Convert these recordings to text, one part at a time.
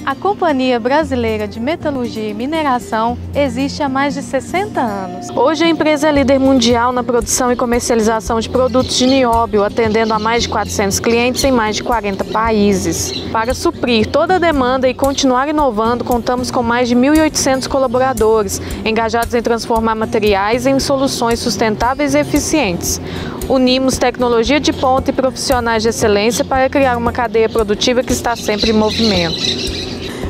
A Companhia Brasileira de Metalurgia e Mineração existe há mais de 60 anos. Hoje a empresa é líder mundial na produção e comercialização de produtos de nióbio, atendendo a mais de 400 clientes em mais de 40 países. Para suprir toda a demanda e continuar inovando, contamos com mais de 1.800 colaboradores, engajados em transformar materiais em soluções sustentáveis e eficientes. Unimos tecnologia de ponta e profissionais de excelência para criar uma cadeia produtiva que está sempre em movimento.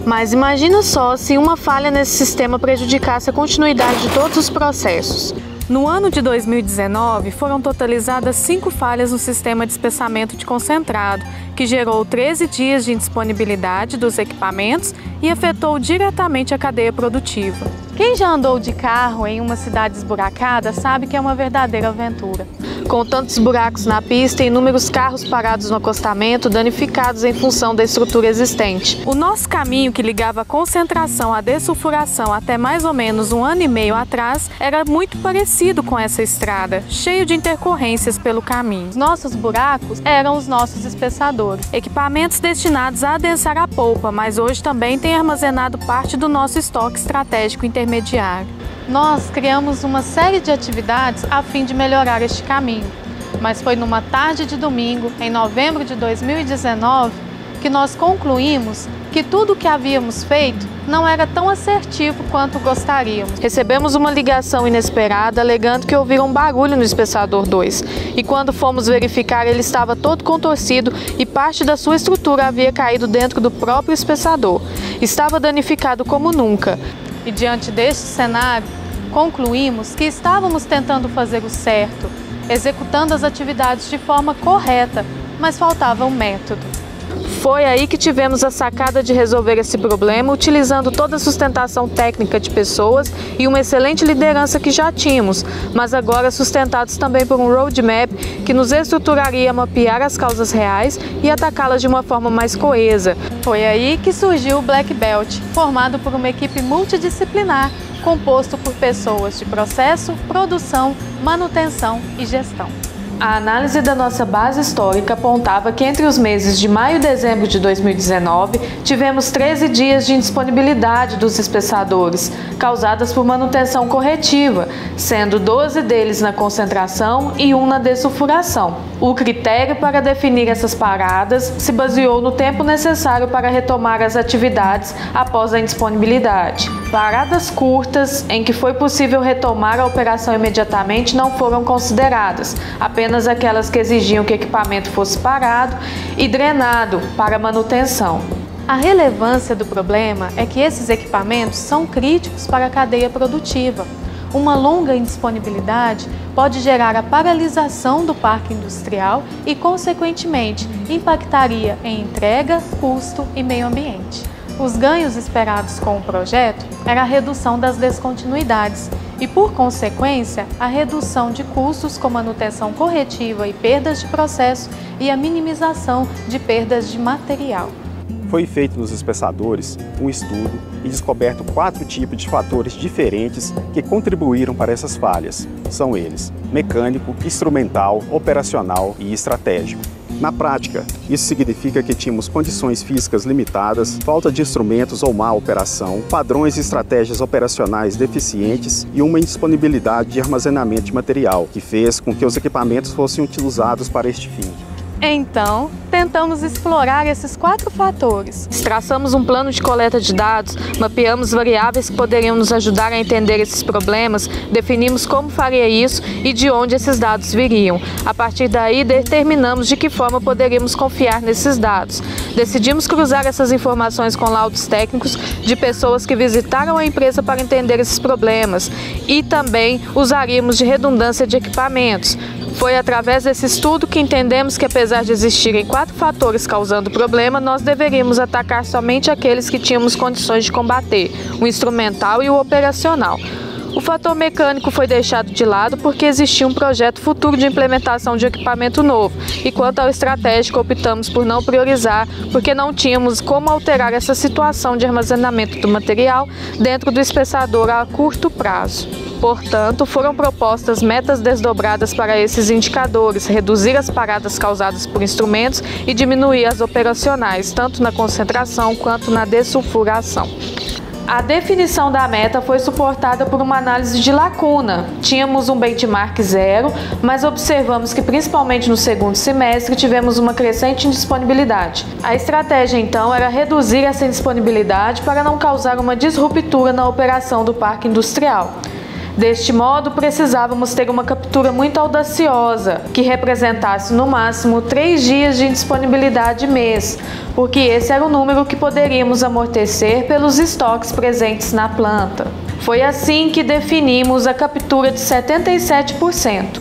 Mas imagina só se uma falha nesse sistema prejudicasse a continuidade de todos os processos. No ano de 2019, foram totalizadas 5 falhas no sistema de espessamento de concentrado, que gerou 13 dias de indisponibilidade dos equipamentos e afetou diretamente a cadeia produtiva. Quem já andou de carro em uma cidade esburacada sabe que é uma verdadeira aventura. Com tantos buracos na pista e inúmeros carros parados no acostamento, danificados em função da estrutura existente. O nosso caminho que ligava a concentração à dessulfuração até mais ou menos 1 ano e meio atrás era muito parecido com essa estrada, cheio de intercorrências pelo caminho. Os nossos buracos eram os nossos espessadores, equipamentos destinados a adensar a polpa, mas hoje também tem armazenado parte do nosso estoque estratégico intermediário. Nós criamos uma série de atividades a fim de melhorar este caminho, mas foi numa tarde de domingo, em novembro de 2019, que nós concluímos que tudo o que havíamos feito não era tão assertivo quanto gostaríamos. Recebemos uma ligação inesperada alegando que ouviram um barulho no espessador 2 e quando fomos verificar ele estava todo contorcido e parte da sua estrutura havia caído dentro do próprio espessador. Estava danificado como nunca. E diante deste cenário, concluímos que estávamos tentando fazer o certo, executando as atividades de forma correta, mas faltava um método. Foi aí que tivemos a sacada de resolver esse problema utilizando toda a sustentação técnica de pessoas e uma excelente liderança que já tínhamos, mas agora sustentados também por um roadmap que nos estruturaria a mapear as causas reais e atacá-las de uma forma mais coesa. Foi aí que surgiu o Black Belt, formado por uma equipe multidisciplinar, composto por pessoas de processo, produção, manutenção e gestão. A análise da nossa base histórica apontava que entre os meses de maio e dezembro de 2019, tivemos 13 dias de indisponibilidade dos espessadores, causadas por manutenção corretiva, sendo 12 deles na concentração e 1 na dessulfuração. O critério para definir essas paradas se baseou no tempo necessário para retomar as atividades após a indisponibilidade. Paradas curtas, em que foi possível retomar a operação imediatamente, não foram consideradas, apenas aquelas que exigiam que o equipamento fosse parado e drenado para manutenção. A relevância do problema é que esses equipamentos são críticos para a cadeia produtiva. Uma longa indisponibilidade pode gerar a paralisação do parque industrial e, consequentemente, impactaria em entrega, custo e meio ambiente. Os ganhos esperados com o projeto era a redução das descontinuidades e, por consequência, a redução de custos com manutenção corretiva e perdas de processo e a minimização de perdas de material. Foi feito nos espessadores um estudo e descoberto 4 tipos de fatores diferentes que contribuíram para essas falhas. São eles: mecânico, instrumental, operacional e estratégico. Na prática, isso significa que tínhamos condições físicas limitadas, falta de instrumentos ou má operação, padrões e estratégias operacionais deficientes e uma indisponibilidade de armazenamento de material, que fez com que os equipamentos fossem utilizados para este fim. Então, tentamos explorar esses 4 fatores. Traçamos um plano de coleta de dados, mapeamos variáveis que poderiam nos ajudar a entender esses problemas, definimos como faria isso e de onde esses dados viriam. A partir daí, determinamos de que forma poderíamos confiar nesses dados. Decidimos cruzar essas informações com laudos técnicos de pessoas que visitaram a empresa para entender esses problemas e também usaríamos de redundância de equipamentos. Foi através desse estudo que entendemos que, apesar de existirem 4 fatores causando o problema, nós deveríamos atacar somente aqueles que tínhamos condições de combater, o instrumental e o operacional. O fator mecânico foi deixado de lado porque existia um projeto futuro de implementação de equipamento novo, e quanto ao estratégico optamos por não priorizar porque não tínhamos como alterar essa situação de armazenamento do material dentro do espessador a curto prazo. Portanto, foram propostas metas desdobradas para esses indicadores, reduzir as paradas causadas por instrumentos e diminuir as operacionais, tanto na concentração quanto na dessulfuração. A definição da meta foi suportada por uma análise de lacuna. Tínhamos um benchmark zero, mas observamos que principalmente no segundo semestre tivemos uma crescente indisponibilidade. A estratégia então era reduzir essa indisponibilidade para não causar uma disruptura na operação do parque industrial. Deste modo, precisávamos ter uma captura muito audaciosa, que representasse no máximo 3 dias de indisponibilidade mês, porque esse era o número que poderíamos amortecer pelos estoques presentes na planta. Foi assim que definimos a captura de 77%.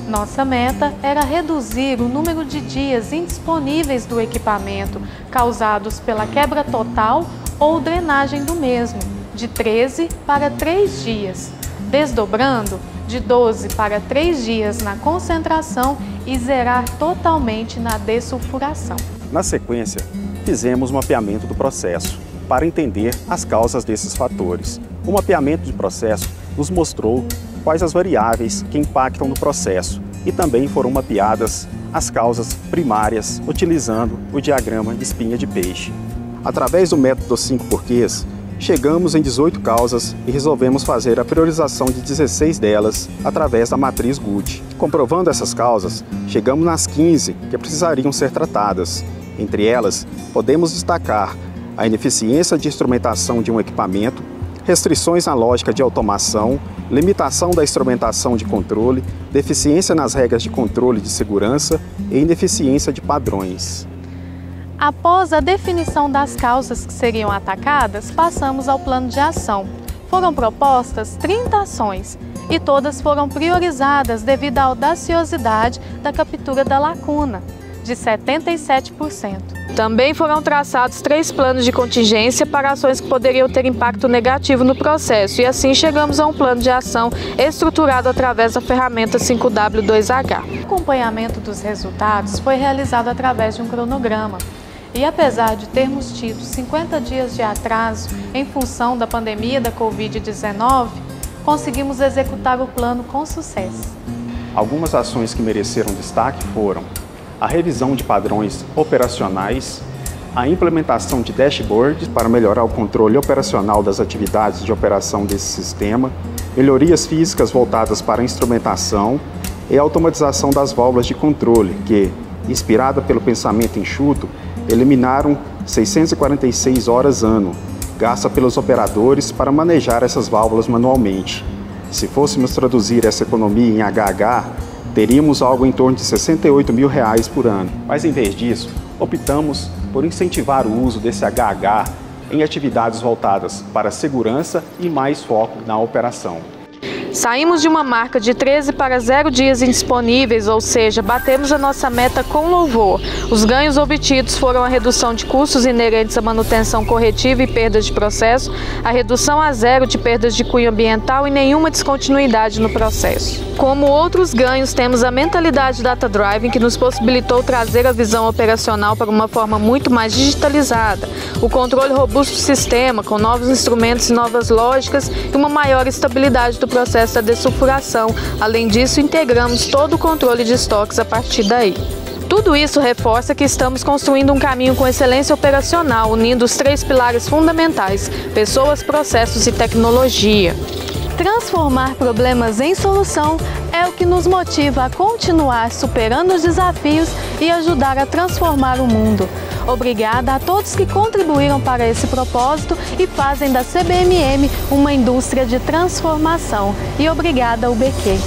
Nossa meta era reduzir o número de dias indisponíveis do equipamento causados pela quebra total ou drenagem do mesmo, de 13 para 3 dias. Desdobrando de 12 para 3 dias na concentração e zerar totalmente na dessulfuração. Na sequência, fizemos um mapeamento do processo para entender as causas desses fatores. O mapeamento de processo nos mostrou quais as variáveis que impactam no processo e também foram mapeadas as causas primárias utilizando o diagrama de espinha de peixe. Através do método dos 5 porquês, chegamos em 18 causas e resolvemos fazer a priorização de 16 delas através da matriz Good. Comprovando essas causas, chegamos nas 15 que precisariam ser tratadas. Entre elas, podemos destacar a ineficiência de instrumentação de um equipamento, restrições na lógica de automação, limitação da instrumentação de controle, deficiência nas regras de controle de segurança e ineficiência de padrões. Após a definição das causas que seriam atacadas, passamos ao plano de ação. Foram propostas 30 ações e todas foram priorizadas devido à audaciosidade da captura da lacuna, de 77%. Também foram traçados 3 planos de contingência para ações que poderiam ter impacto negativo no processo, e assim chegamos a um plano de ação estruturado através da ferramenta 5W2H. O acompanhamento dos resultados foi realizado através de um cronograma. E apesar de termos tido 50 dias de atraso em função da pandemia da Covid-19, conseguimos executar o plano com sucesso. Algumas ações que mereceram destaque foram a revisão de padrões operacionais, a implementação de dashboards para melhorar o controle operacional das atividades de operação desse sistema, melhorias físicas voltadas para a instrumentação e a automatização das válvulas de controle que, inspirada pelo pensamento enxuto, eliminaram 646 horas ano, gasta pelos operadores para manejar essas válvulas manualmente. Se fôssemos traduzir essa economia em HH, teríamos algo em torno de R$68 mil por ano. Mas em vez disso, optamos por incentivar o uso desse HH em atividades voltadas para a segurança e mais foco na operação. Saímos de uma marca de 13 para 0 dias indisponíveis, ou seja, batemos a nossa meta com louvor. Os ganhos obtidos foram a redução de custos inerentes à manutenção corretiva e perdas de processo, a redução a 0 de perdas de cunho ambiental e nenhuma descontinuidade no processo. Como outros ganhos, temos a mentalidade data-driven, que nos possibilitou trazer a visão operacional para uma forma muito mais digitalizada, o controle robusto do sistema, com novos instrumentos e novas lógicas e uma maior estabilidade do processo da dessulfuração. Além disso, integramos todo o controle de estoques a partir daí. Tudo isso reforça que estamos construindo um caminho com excelência operacional, unindo os 3 pilares fundamentais: pessoas, processos e tecnologia. Transformar problemas em solução é o que nos motiva a continuar superando os desafios e ajudar a transformar o mundo. Obrigada a todos que contribuíram para esse propósito e fazem da CBMM uma indústria de transformação. E obrigada ao UBQ.